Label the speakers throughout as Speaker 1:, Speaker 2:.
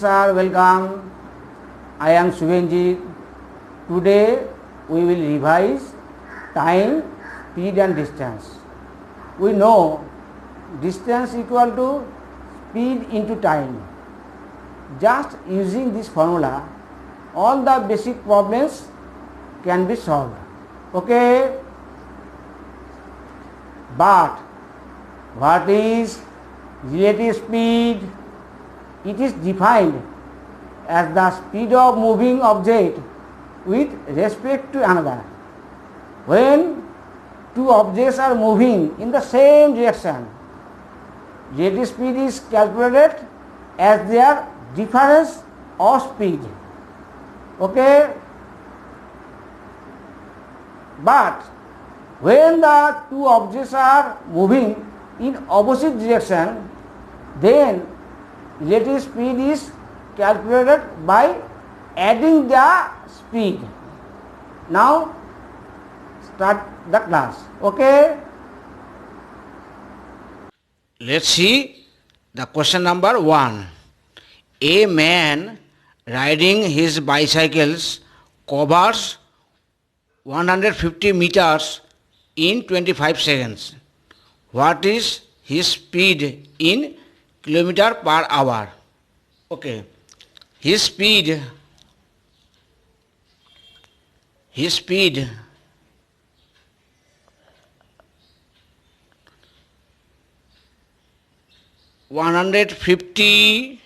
Speaker 1: sir, welcome. I am Subenjit. Today we will revise time, speed and distance. We know distance equal to speed into time. Just using this formula, all the basic problems can be solved. Okay? But what is relative speed? It is defined as the speed of moving object with respect to another. When two objects are moving in the same direction, relative speed is calculated as their difference of speed. Okay? But when the two objects are moving in opposite direction, then relative speed is calculated by adding the speed. Now start the class. Okay?
Speaker 2: Let's see the question number 1. A man riding his bicycles covers 150 meters in 25 seconds. What is his speed in kilometer per hour? Okay. His speed 150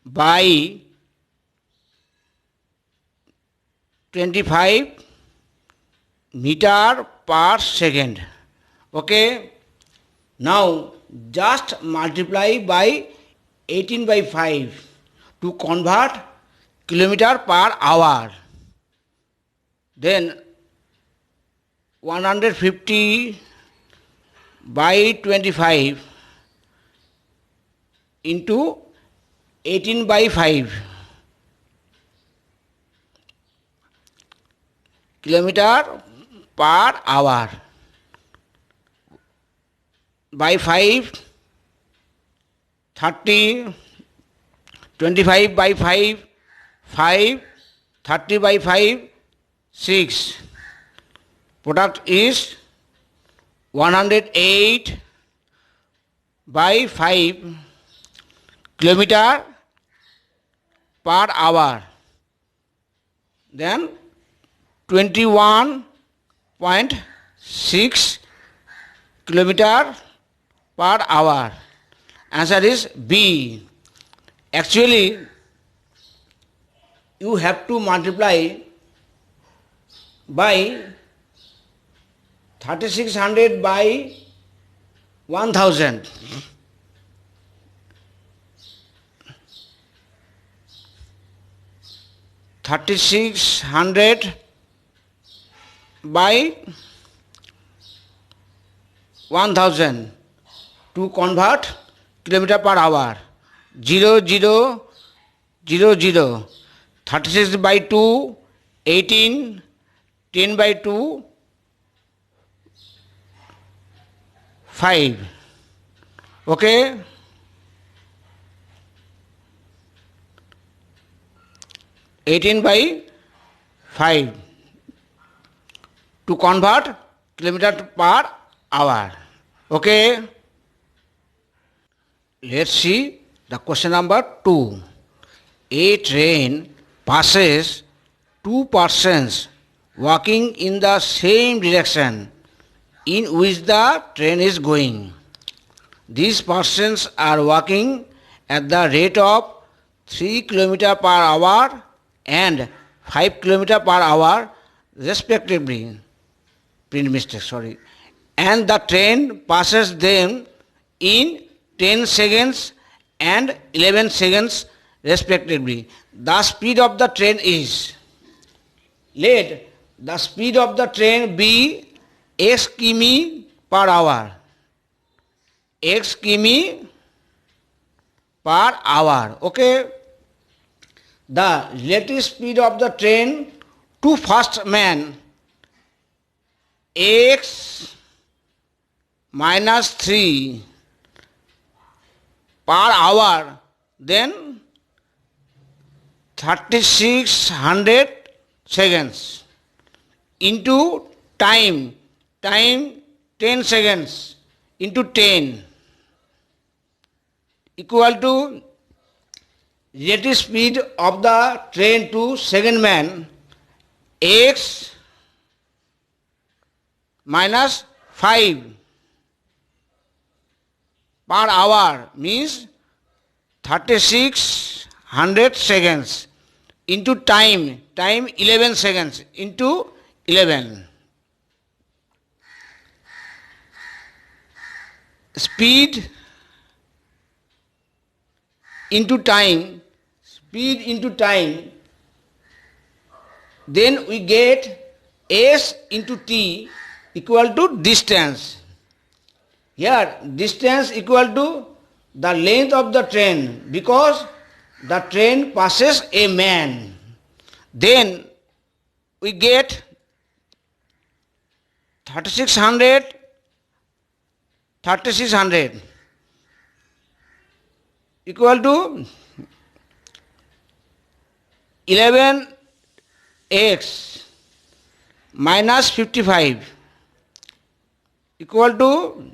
Speaker 2: by 25 meter per second. Okay. Now just multiply by 18 by 5 to convert kilometer per hour. Then 150 by 25 into 18 by 5 kilometer per hour by 5 30, 25 by 5 5, 30 by 5 6. Product is 108 by 5 kilometer per hour. Then 21.6 kilometer per hour. Answer is B. Actually, you have to multiply by 3600 by 1000. 3600 by 1000 to convert kilometer per hour. 0 0 0 0. 36 by 2 18, 10 by 2 5. Okay. (18 by 5) to convert kilometer per hour. Okay. Let's see the question number 2. A train passes two persons walking in the same direction in which the train is going. These persons are walking at the rate of 3 km per hour and 5 km per hour respectively. Print mistake, sorry. And the train passes them in 10 seconds and 11 seconds respectively. The speed of the train is, let the speed of the train be x km per hour. X km per hour. Okay. The relative speed of the train to first man x minus 3 per hour, then 3600 seconds into time 10 seconds into 10 equal to relative speed of the train to second man x minus 5 per hour means 3600 seconds into time 11 seconds into 11. Speed into time, then we get s into t equal to distance. Here distance equal to the length of the train because the train passes a man. Then we get 3600 equal to 11x minus 55 equal to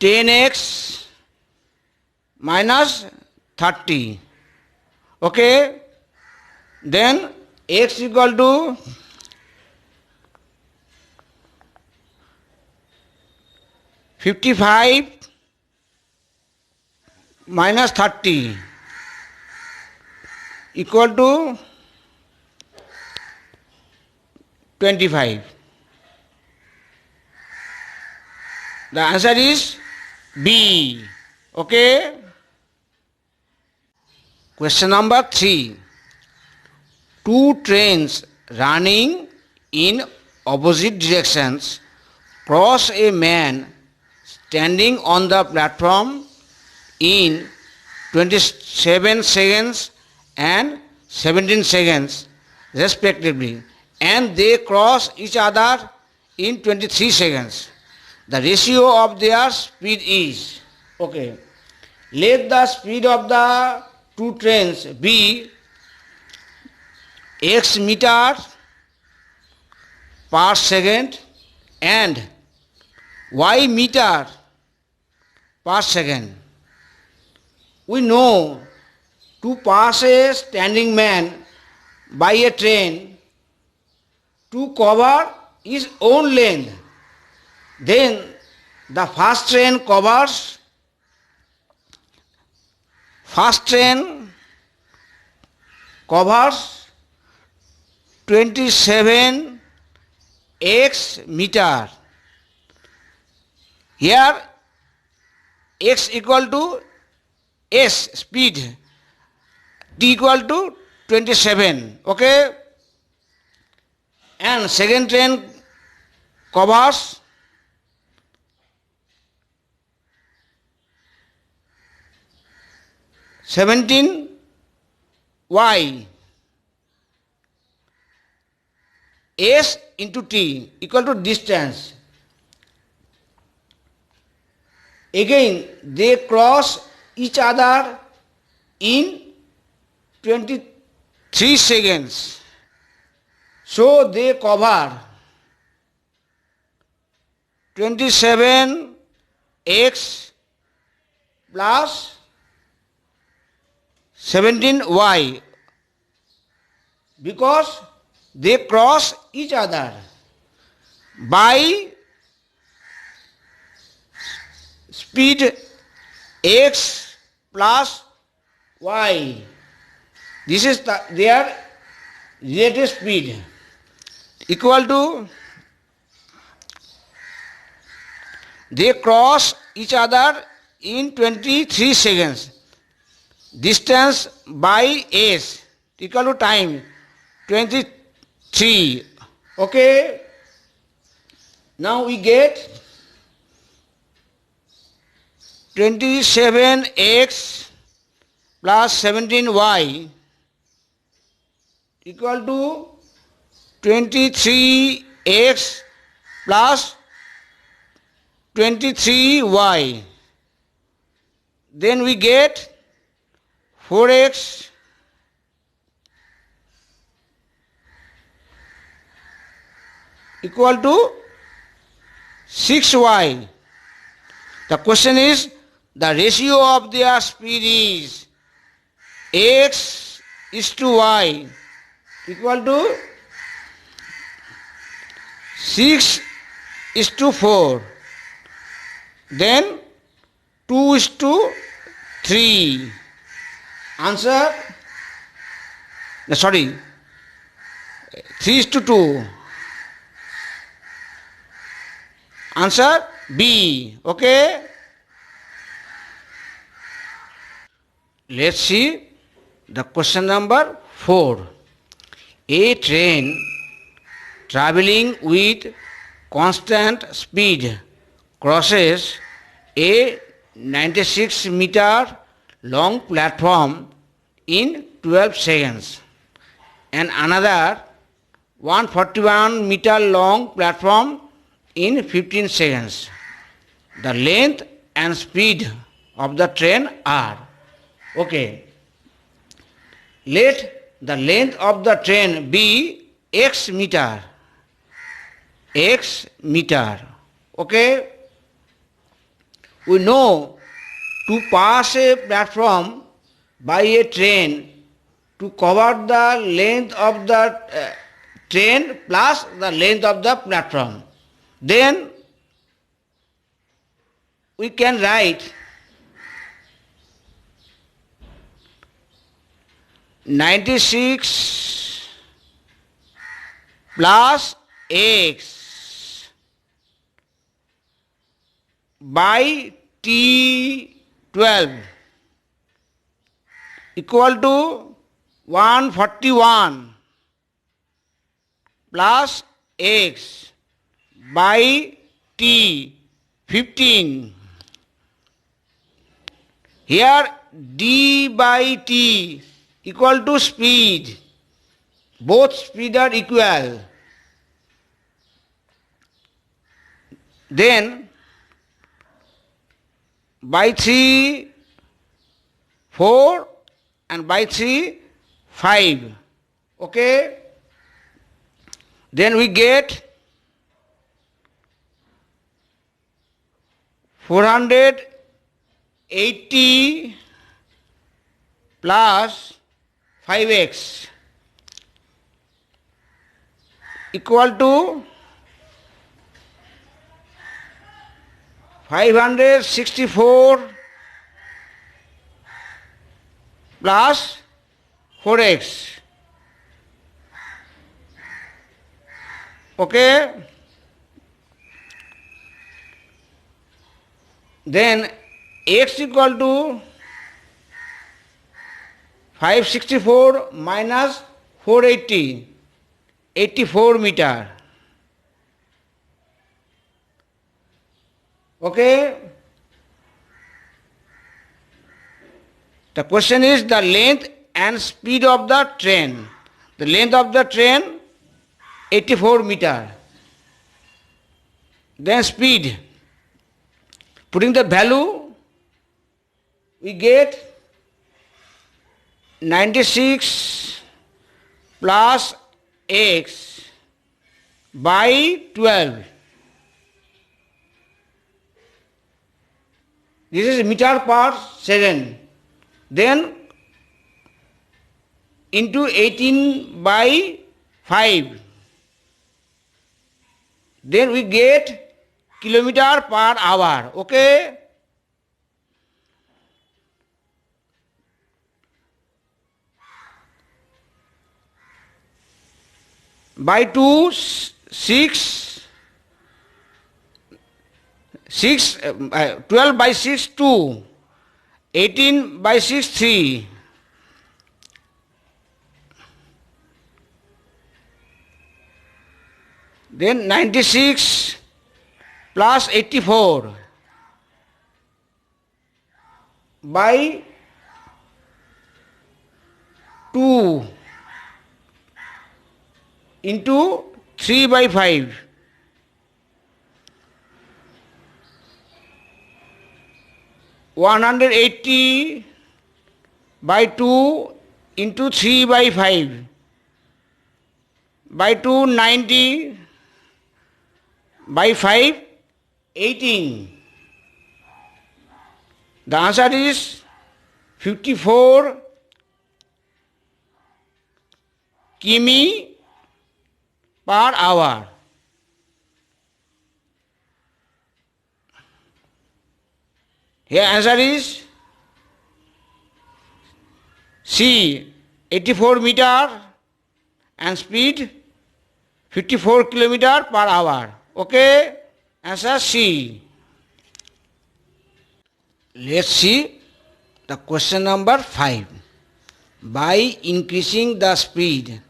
Speaker 2: 10x minus 30. Okay, then x equal to 55 minus 30 equal to 25. The answer is B. Okay. Question number 3. Two trains running in opposite directions cross a man standing on the platform in 27 seconds and 17 seconds respectively, and they cross each other in 23 seconds. The ratio of their speed is, okay, let the speed of the two trains be x meter per second and y meter per second. We know to pass a standing man by a train to cover his own length, then the first train covers 27 x meter. Here x equal to s speed, t equal to 27. Okay, and second train covers 17 y, s into t equal to distance. Again they cross each other in 23 seconds, so they cover 27 x plus 17 y because they cross each other by speed x plus y. This is their relative speed equal to, they cross each other in 23 seconds. Distance by s equal to time 23. Okay, now we get 27x plus 17y equal to 23x plus 23y. Then we get 4x equal to 6y. The question is, the ratio of their speed is x is to y equal to 6 is to 4, then 2 is to 3. Answer, sorry, 3 is to 2. Answer B. Okay. Let's see the question number 4. A train traveling with constant speed crosses a 96 meter long platform in 12 seconds and another 141 meter long platform in 15 seconds. The length and speed of the train are. Okay. Let the length of the train be x meter. X meter. Okay. We know to pass a platform by a train, to cover the length of the train plus the length of the platform, then we can write 96 plus x by t12 equal to 141 plus x by t15. Here d by t equal to speed. Both speed are equal. Then by 3, 4 and by 3, 5. Okay. Then we get 480 plus 5x equal to 564 plus 4x. Okay. Then x equal to 564 minus 480, 84 meter. Okay. The question is the length and speed of the train. The length of the train 84 meter. Then speed. Putting the value, we get 96 plus x by 12. This is meter per second. Then into 18 by 5. Then we get kilometer per hour. Okay. By 2, 6, 12 by 6, 2, 18 by 6, 3. Then 96 plus 84 by 2 into 3 by 5. 180 by 2 into 3 by 5. By 2, 90 by 5, 18. The answer is 54 km per hour. Here answer is C, 84 meter and speed 54 kilometer per hour. Okay, answer C. Let's see the question number 5. By increasing the speed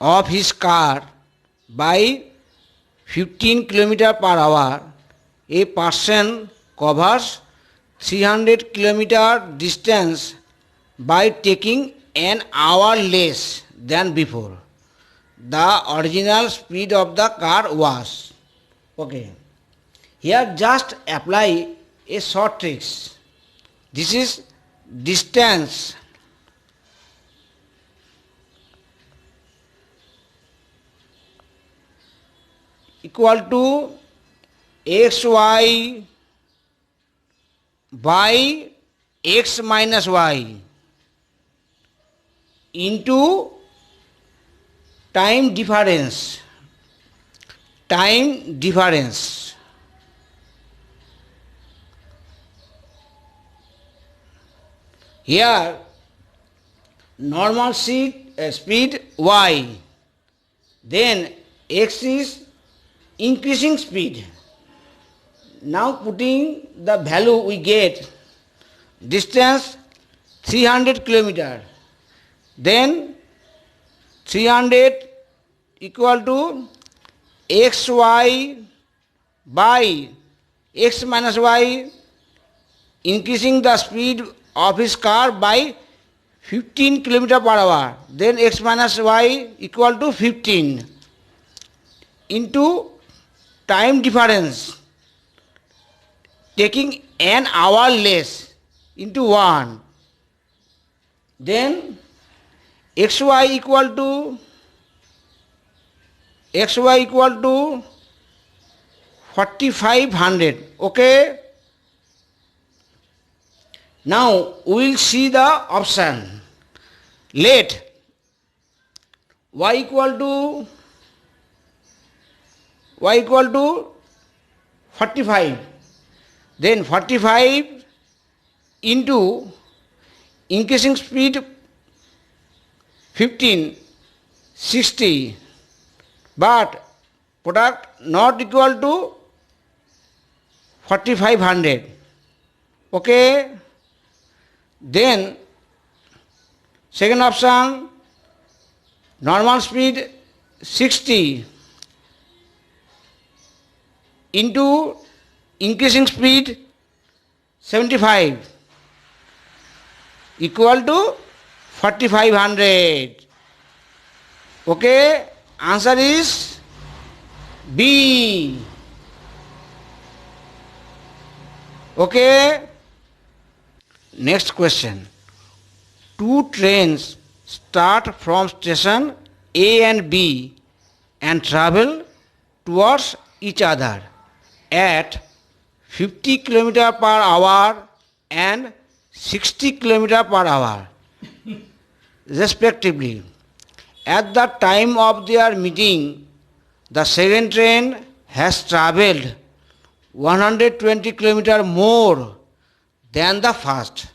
Speaker 2: of his car by 15 kilometer per hour, a person covers 300 kilometer distance by taking an hour less than before. The original speed of the car was. Okay. Here just apply a short tricks. This is distance equal to xy by x minus y into time difference. Time difference. Here normal speed y, then x is increasing speed. Now putting the value we get distance 300 kilometer, then 300 equal to xy by x minus y, increasing the speed of his car by 15 kilometer per hour, then x minus y equal to 15 into time difference, taking an hour less into 1, then xy equal to 4500. Okay. Now we will see the option. Let y equal to 45, then 45 into increasing speed 15, 60, but product not equal to 4500. Okay. Then second option, normal speed 60 into increasing speed 75 equal to 4500. Okay, answer is B. Okay. Next question. Two trains start from station A and B and travel towards each other at 50 km per hour and 60 km per hour respectively. At the time of their meeting, the second train has travelled 120 km more than the first.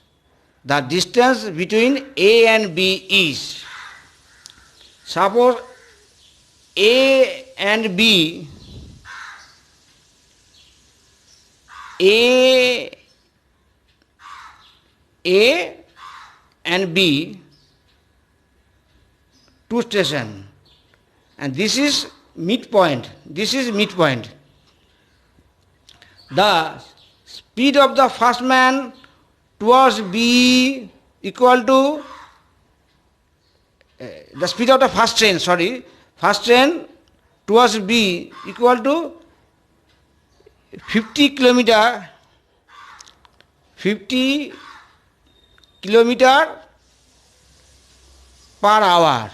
Speaker 2: The distance between A and B is. Suppose A and B, A and B, two stations, and this is midpoint. This is midpoint. The speed of the first man towards B equal to the speed of the first train towards B equal to 50 kilometer per hour,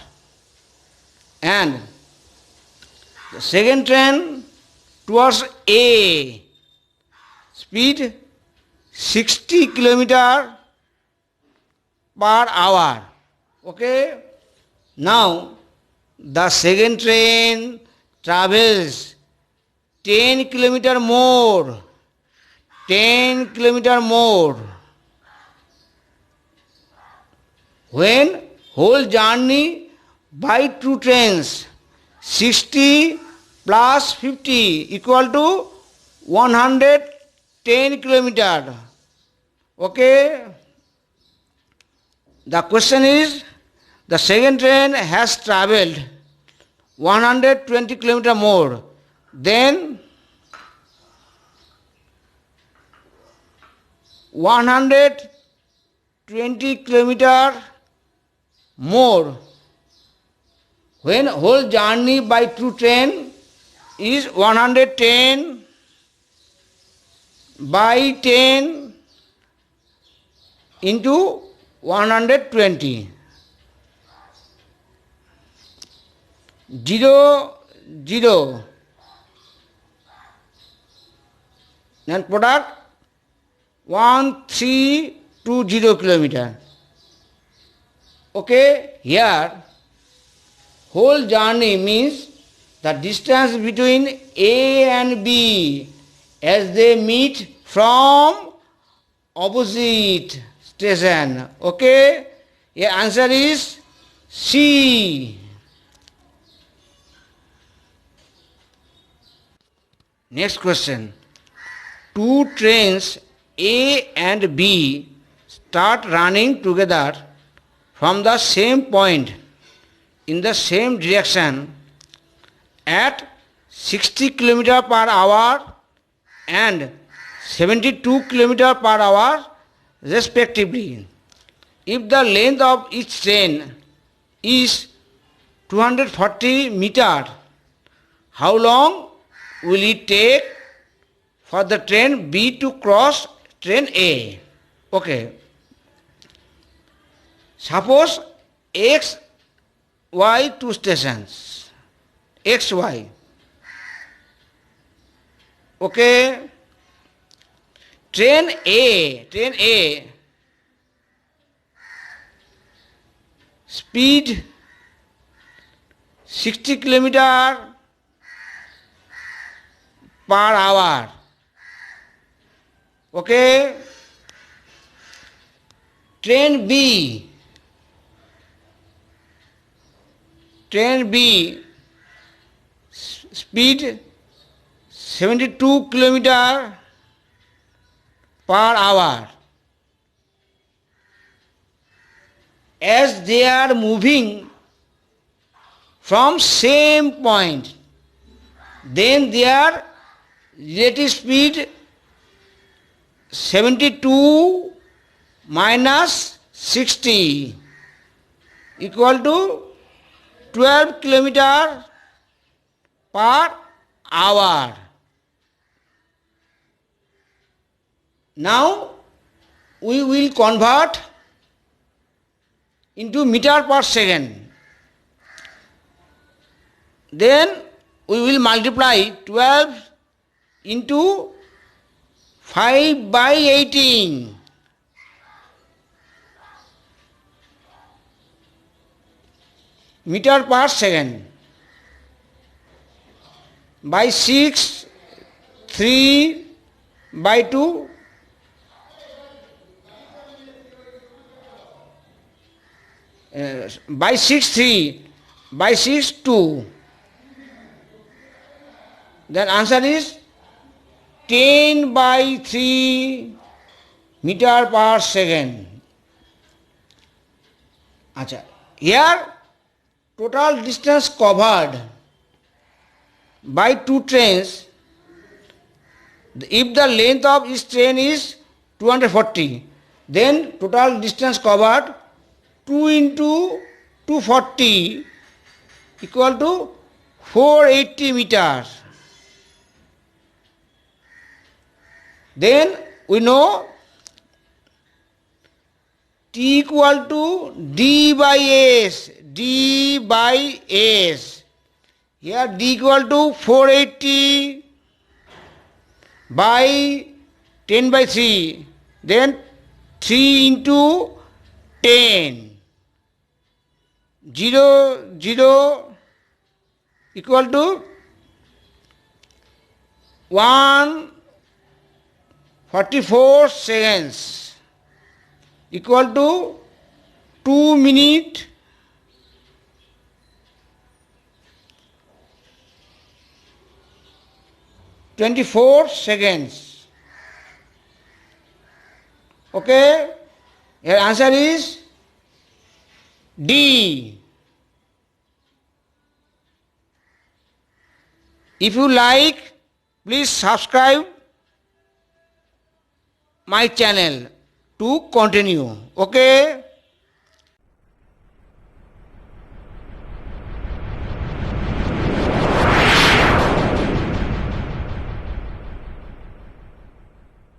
Speaker 2: and the second train towards A. Speed 60 kilometer per hour. Okay. Now the second train travels 10 kilometer more. 10 kilometer more. When whole journey by two trains 60 plus 50 equal to 110 kilometer. Okay. The question is, the second train has travelled 120 kilometer more. Then 120 kilometer more. When whole journey by two train is 110 by 10 into 120. 0, 0. Then product 1320 kilometer. Okay, here whole journey means the distance between A and B as they meet from opposite station. Okay, your answer is C. Next question. Two trains A and B start running together from the same point in the same direction at 60 km per hour and 72 km per hour respectively. If the length of each train is 240 meter, how long will it take for the train B to cross train A? Okay. Suppose X, Y two stations. X, Y. Okay. Train A, speed 60 km per hour. Okay. Train B, speed 72 km per hour. As they are moving from same point, then their relative speed 72 minus 60 equal to 12 km per hour. Now we will convert into meter per second. Then we will multiply 12 into 5 by 18. Meter per second by 6, 3 by 2, by 6, 3 by 6, 2. Then answer is 10 by 3 meter per second. Acha. Here total distance covered by two trains, if the length of each train is 240, then total distance covered 2 into 240 equal to 480 meters. Then we know T equal to D by S. D by S. Here D equal to 480 by 10 by 3, then 3 into 10, 0, 0 equal to 144 seconds equal to 2 minutes 24 seconds. Okay, your answer is D. If you like, please subscribe my channel to continue. Okay.